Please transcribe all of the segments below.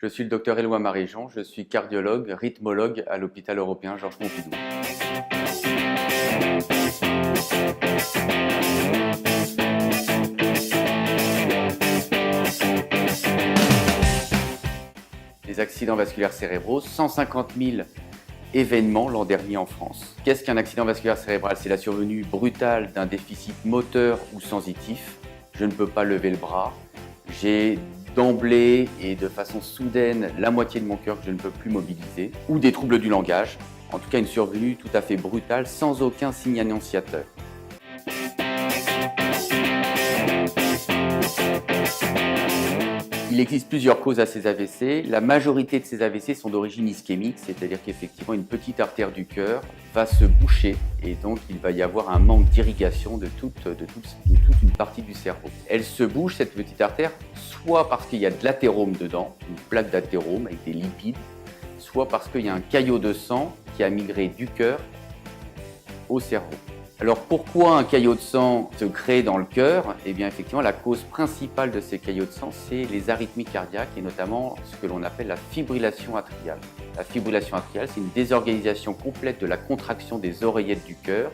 Je suis le docteur Éloi Marie-Jean, je suis cardiologue, rythmologue à l'hôpital européen Georges Pompidou. Les accidents vasculaires cérébraux, 150 000 événements l'an dernier en France. Qu'est-ce qu'un accident vasculaire cérébral? C'est la survenue brutale d'un déficit moteur ou sensitif. Je ne peux pas lever le bras. J'ai d'emblée et de façon soudaine la moitié de mon cœur que je ne peux plus mobiliser. Ou des troubles du langage. En tout cas, une survenue tout à fait brutale sans aucun signe annonciateur. Il existe plusieurs causes à ces AVC. La majorité de ces AVC sont d'origine ischémique, c'est-à-dire qu'effectivement une petite artère du cœur va se boucher et donc il va y avoir un manque d'irrigation de toute une partie du cerveau. Elle se bouche, cette petite artère, soit parce qu'il y a de l'athérome dedans, une plaque d'athérome avec des lipides, soit parce qu'il y a un caillot de sang qui a migré du cœur au cerveau. Alors pourquoi un caillot de sang se crée dans le cœur? Eh bien effectivement la cause principale de ces caillots de sang c'est les arythmies cardiaques et notamment ce que l'on appelle la fibrillation atriale. La fibrillation atriale c'est une désorganisation complète de la contraction des oreillettes du cœur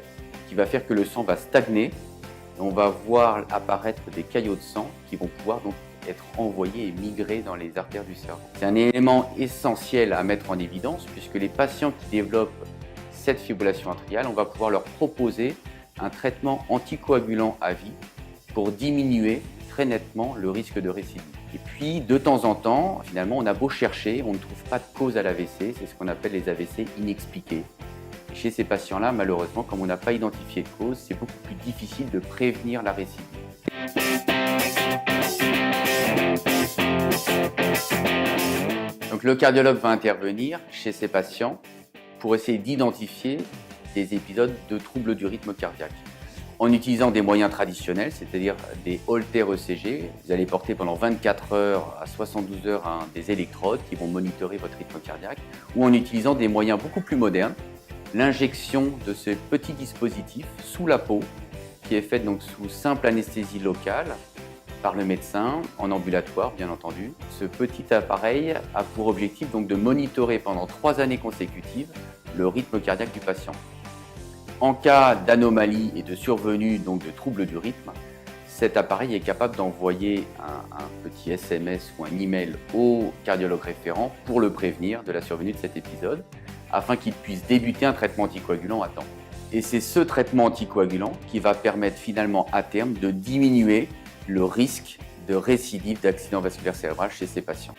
qui va faire que le sang va stagner et on va voir apparaître des caillots de sang qui vont pouvoir donc être envoyés et migrer dans les artères du cerveau. C'est un élément essentiel à mettre en évidence puisque les patients qui développent cette fibrillation atriale, on va pouvoir leur proposer un traitement anticoagulant à vie pour diminuer très nettement le risque de récidive. Et puis, de temps en temps, finalement, on a beau chercher, on ne trouve pas de cause à l'AVC, c'est ce qu'on appelle les AVC inexpliqués. Et chez ces patients-là, malheureusement, comme on n'a pas identifié de cause, c'est beaucoup plus difficile de prévenir la récidive. Donc, le cardiologue va intervenir chez ces patients pour essayer d'identifier des épisodes de troubles du rythme cardiaque. En utilisant des moyens traditionnels, c'est-à-dire des Holter ECG, vous allez porter pendant 24 heures à 72 heures des électrodes qui vont monitorer votre rythme cardiaque, ou en utilisant des moyens beaucoup plus modernes, l'injection de ce petit dispositif sous la peau, qui est faite donc sous simple anesthésie locale, par le médecin, en ambulatoire bien entendu. Ce petit appareil a pour objectif donc de monitorer pendant 3 années consécutives le rythme cardiaque du patient. En cas d'anomalie et de survenue donc de troubles du rythme, cet appareil est capable d'envoyer un petit SMS ou un email au cardiologue référent pour le prévenir de la survenue de cet épisode, afin qu'il puisse débuter un traitement anticoagulant à temps. Et c'est ce traitement anticoagulant qui va permettre finalement à terme de diminuer le risque de récidive d'accident vasculaire cérébral chez ces patients.